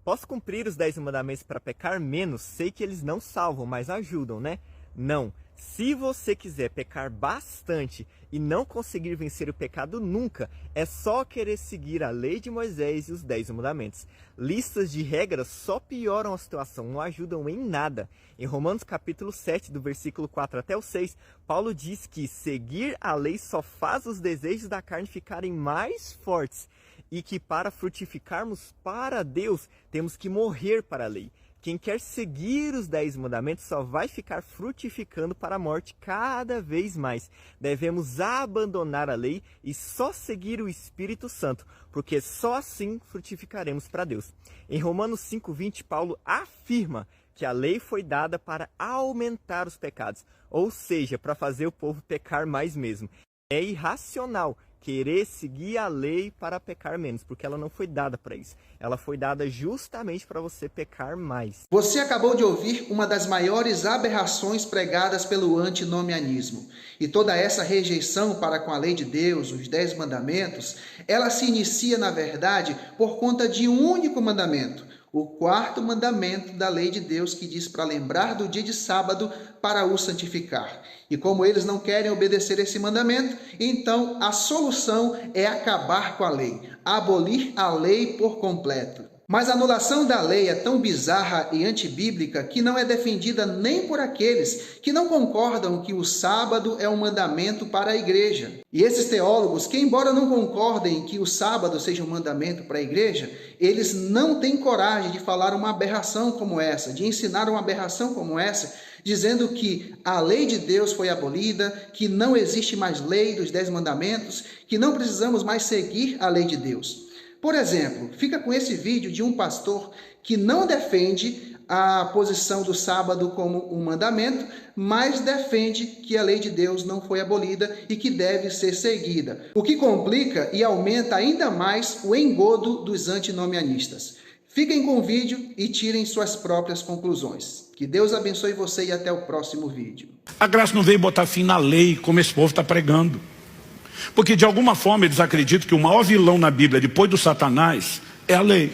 Posso cumprir os 10 mandamentos para pecar menos? Sei que eles não salvam, mas ajudam, né? Não. Se você quiser pecar bastante e não conseguir vencer o pecado nunca, é só querer seguir a lei de Moisés e os 10 mandamentos. Listas de regras só pioram a situação, não ajudam em nada. Em Romanos capítulo 7, do versículo 4 até o 6, Paulo diz que seguir a lei só faz os desejos da carne ficarem mais fortes e que para frutificarmos para Deus, temos que morrer para a lei. Quem quer seguir os 10 mandamentos só vai ficar frutificando para a morte cada vez mais. Devemos abandonar a lei e só seguir o Espírito Santo, porque só assim frutificaremos para Deus. Em Romanos 5:20, Paulo afirma que a lei foi dada para aumentar os pecados, ou seja, para fazer o povo pecar mais mesmo. É irracional querer seguir a lei para pecar menos, porque ela não foi dada para isso. Ela foi dada justamente para você pecar mais. Você acabou de ouvir uma das maiores aberrações pregadas pelo antinomianismo. E toda essa rejeição para com a lei de Deus, os 10 mandamentos, ela se inicia, na verdade, por conta de um único mandamento. O 4º mandamento da lei de Deus, que diz para lembrar do dia de sábado para o santificar. E como eles não querem obedecer esse mandamento, então a solução é acabar com a lei, abolir a lei por completo. Mas a anulação da lei é tão bizarra e antibíblica que não é defendida nem por aqueles que não concordam que o sábado é um mandamento para a igreja. E esses teólogos, que embora não concordem que o sábado seja um mandamento para a igreja, eles não têm coragem de falar uma aberração como essa, de ensinar uma aberração como essa, dizendo que a lei de Deus foi abolida, que não existe mais lei dos 10 mandamentos, que não precisamos mais seguir a lei de Deus. Por exemplo, fica com esse vídeo de um pastor que não defende a posição do sábado como um mandamento, mas defende que a lei de Deus não foi abolida e que deve ser seguida, o que complica e aumenta ainda mais o engodo dos antinomianistas. Fiquem com o vídeo e tirem suas próprias conclusões. Que Deus abençoe você e até o próximo vídeo. A graça não veio botar fim na lei, como esse povo está pregando. Porque de alguma forma eles acreditam que o maior vilão na Bíblia, depois do Satanás, é a lei.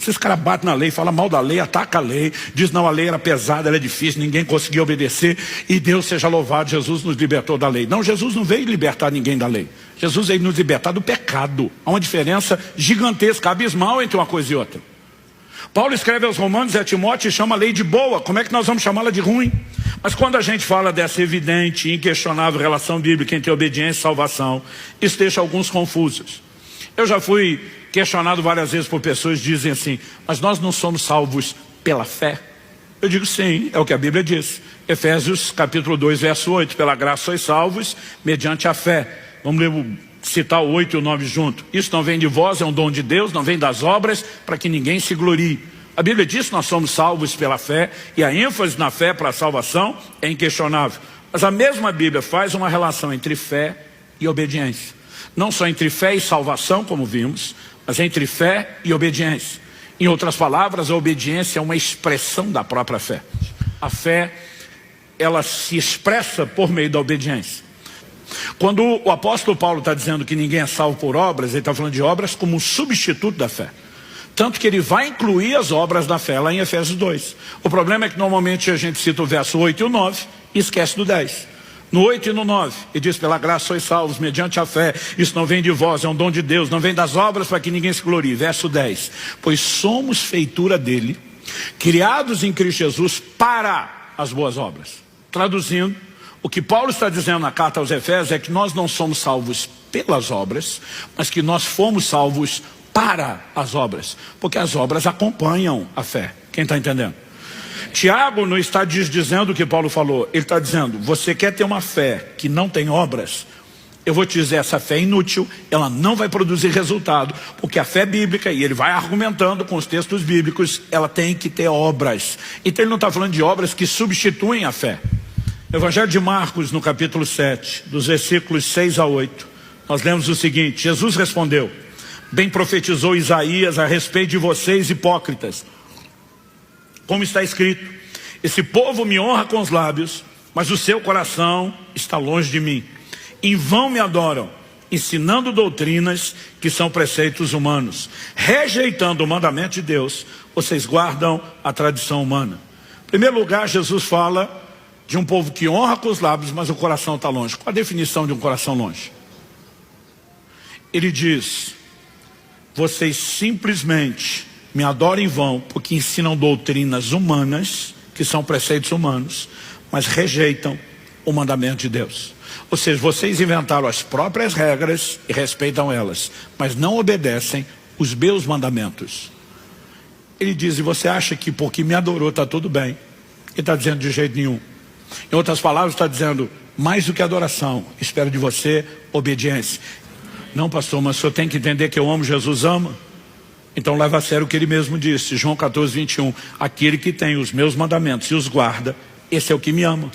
Esses caras batem na lei, falam mal da lei, atacam a lei, diz não, a lei era pesada, ela é difícil, ninguém conseguia obedecer, e Deus seja louvado, Jesus nos libertou da lei. Não, Jesus não veio libertar ninguém da lei. Jesus veio nos libertar do pecado. Há uma diferença gigantesca, abismal entre uma coisa e outra. Paulo escreve aos Romanos e a Timóteo e chama a lei de boa. Como é que nós vamos chamá-la de ruim? Mas quando a gente fala dessa evidente e inquestionável relação bíblica entre obediência e salvação, isso deixa alguns confusos. Eu já fui questionado várias vezes por pessoas que dizem assim, mas nós não somos salvos pela fé? Eu digo sim, é o que a Bíblia diz. Efésios capítulo 2, verso 8, pela graça sois salvos mediante a fé. Vamos citar o 8 e o 9 junto. Isso não vem de vós, é um dom de Deus, não vem das obras, para que ninguém se glorie. A Bíblia diz que nós somos salvos pela fé, e a ênfase na fé para a salvação é inquestionável. Mas a mesma Bíblia faz uma relação entre fé e obediência. Não só entre fé e salvação, como vimos, mas entre fé e obediência. Em outras palavras, a obediência é uma expressão da própria fé. A fé, ela se expressa por meio da obediência. Quando o apóstolo Paulo está dizendo que ninguém é salvo por obras, ele está falando de obras como um substituto da fé. Tanto que ele vai incluir as obras da fé lá em Efésios 2. O problema é que normalmente a gente cita o verso 8 e o 9 e esquece do 10. No 8 e no 9, ele diz, pela graça sois salvos mediante a fé. Isso não vem de vós, é um dom de Deus, não vem das obras para que ninguém se glorie. Verso 10, pois somos feitura dele, criados em Cristo Jesus para as boas obras. Traduzindo, o que Paulo está dizendo na carta aos Efésios é que nós não somos salvos pelas obras, mas que nós fomos salvos para as obras, porque as obras acompanham a fé. Quem está entendendo? Tiago não está dizendo o que Paulo falou, ele está dizendo, você quer ter uma fé que não tem obras? Eu vou te dizer, essa fé é inútil, ela não vai produzir resultado, porque a fé bíblica, e ele vai argumentando com os textos bíblicos, ela tem que ter obras. Então ele não está falando de obras que substituem a fé. Evangelho de Marcos, no capítulo 7, dos versículos 6 a 8, nós lemos o seguinte, Jesus respondeu, bem profetizou Isaías a respeito de vocês hipócritas, como está escrito, esse povo me honra com os lábios, mas o seu coração está longe de mim. Em vão me adoram, ensinando doutrinas que são preceitos humanos. Rejeitando o mandamento de Deus, vocês guardam a tradição humana. Em primeiro lugar, Jesus fala de um povo que honra com os lábios, mas o coração está longe. Qual a definição de um coração longe? Ele diz: vocês simplesmente me adoram em vão porque ensinam doutrinas humanas, que são preceitos humanos, mas rejeitam o mandamento de Deus. Ou seja, vocês inventaram as próprias regras e respeitam elas, mas não obedecem os meus mandamentos. Ele diz: e você acha que porque me adorou está tudo bem? Ele está dizendo de jeito nenhum. Em outras palavras, está dizendo: mais do que adoração, espero de você obediência. Não, pastor, mas o senhor tem que entender que eu amo, Jesus ama. Então leva a sério o que ele mesmo disse, João 14, 21. Aquele que tem os meus mandamentos e os guarda, esse é o que me ama.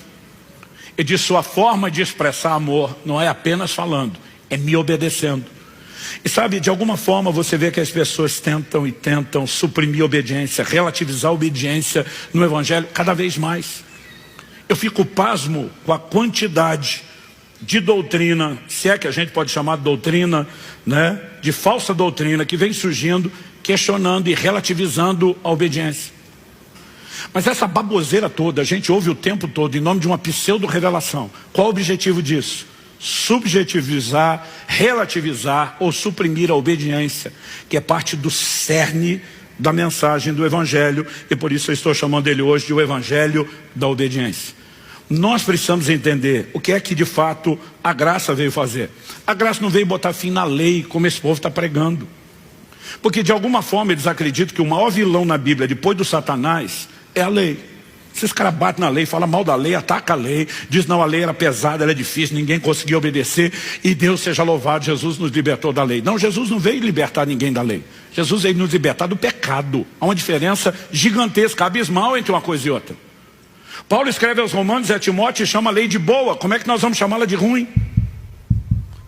Ele diz: sua forma de expressar amor não é apenas falando, é me obedecendo. E sabe, de alguma forma você vê que as pessoas tentam suprimir a obediência, relativizar a obediência no Evangelho cada vez mais. Eu fico pasmo com a quantidade de doutrina, se é que a gente pode chamar de doutrina, né, de falsa doutrina que vem surgindo, questionando e relativizando a obediência. Mas essa baboseira toda, a gente ouve o tempo todo em nome de uma pseudo-revelação. Qual o objetivo disso? Subjetivizar, relativizar ou suprimir a obediência, que é parte do cerne da mensagem do Evangelho, e por isso eu estou chamando ele hoje de o Evangelho da obediência. Nós precisamos entender o que é que de fato a graça veio fazer. A graça não veio botar fim na lei, como esse povo está pregando. Porque de alguma forma eles acreditam que o maior vilão na Bíblia, depois do Satanás, é a lei. Esses caras batem na lei, falam mal da lei, ataca a lei, diz não, a lei era pesada, ela é difícil, ninguém conseguia obedecer, e Deus seja louvado, Jesus nos libertou da lei. Não, Jesus não veio libertar ninguém da lei. Jesus veio nos libertar do pecado. Há uma diferença gigantesca, abismal entre uma coisa e outra. Paulo escreve aos Romanos e a Timóteo e chama a lei de boa. Como é que nós vamos chamá-la de ruim?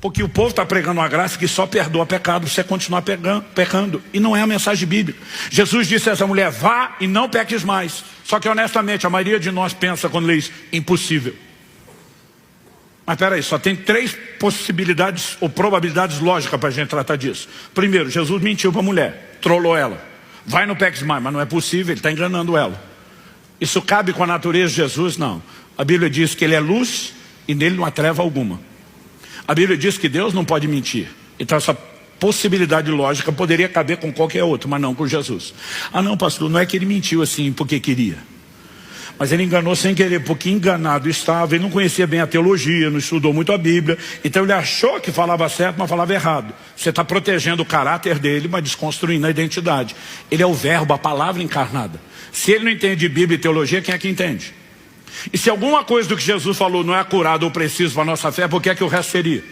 Porque o povo está pregando uma graça que só perdoa pecado se você continuar pecando. E não é a mensagem bíblica. Jesus disse a essa mulher: vá e não peques mais. Só que honestamente a maioria de nós pensa quando lê isso: impossível. Mas peraí, só tem 3 possibilidades ou probabilidades lógicas para a gente tratar disso. Primeiro, Jesus mentiu para a mulher, trollou ela. Vai no peques mais, mas não é possível, ele está enganando ela. Isso cabe com a natureza de Jesus? Não. A Bíblia diz que ele é luz e nele não há treva alguma. A Bíblia diz que Deus não pode mentir. Então essa possibilidade lógica poderia caber com qualquer outro, mas não com Jesus. Ah não, pastor, não é que ele mentiu assim porque queria. Mas ele enganou sem querer, porque enganado estava, ele não conhecia bem a teologia, não estudou muito a Bíblia, então ele achou que falava certo, mas falava errado. Você está protegendo o caráter dele, mas desconstruindo a identidade. Ele é o verbo, a palavra encarnada. Se ele não entende Bíblia e teologia, quem é que entende? E se alguma coisa do que Jesus falou não é acurado ou preciso para a nossa fé, por que é que o resto seria?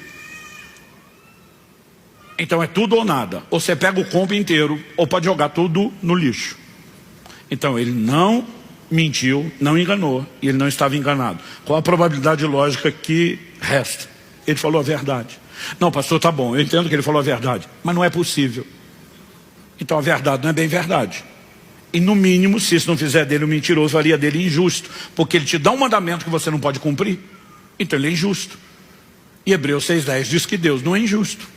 Então é tudo ou nada. Ou você pega o combo inteiro, ou pode jogar tudo no lixo. Então ele não mentiu, não enganou, e ele não estava enganado. Qual a probabilidade lógica que resta? Ele falou a verdade. Não, pastor, tá bom, eu entendo que ele falou a verdade, mas não é possível. Então a verdade não é bem verdade. E no mínimo, se isso não fizer dele um mentiroso, faria dele injusto, porque ele te dá um mandamento que você não pode cumprir, então ele é injusto. E Hebreus 6,10 diz que Deus não é injusto.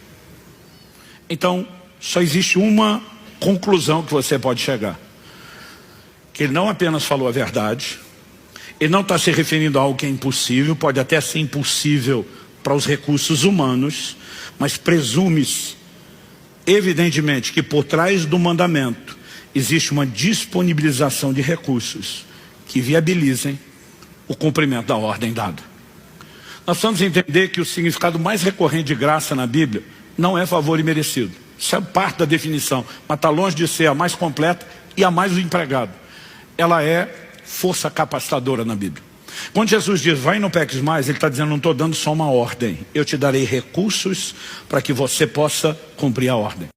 Então só existe uma conclusão que você pode chegar: que ele não apenas falou a verdade, ele não está se referindo a algo que é impossível, pode até ser impossível para os recursos humanos, mas presume-se evidentemente que por trás do mandamento existe uma disponibilização de recursos que viabilizem o cumprimento da ordem dada. Nós precisamos entender que o significado mais recorrente de graça na Bíblia não é favor imerecido. Isso é parte da definição, mas está longe de ser a mais completa e a mais empregada. Ela é força capacitadora na Bíblia. Quando Jesus diz, vai e não peques mais, ele está dizendo, não estou dando só uma ordem. Eu te darei recursos para que você possa cumprir a ordem.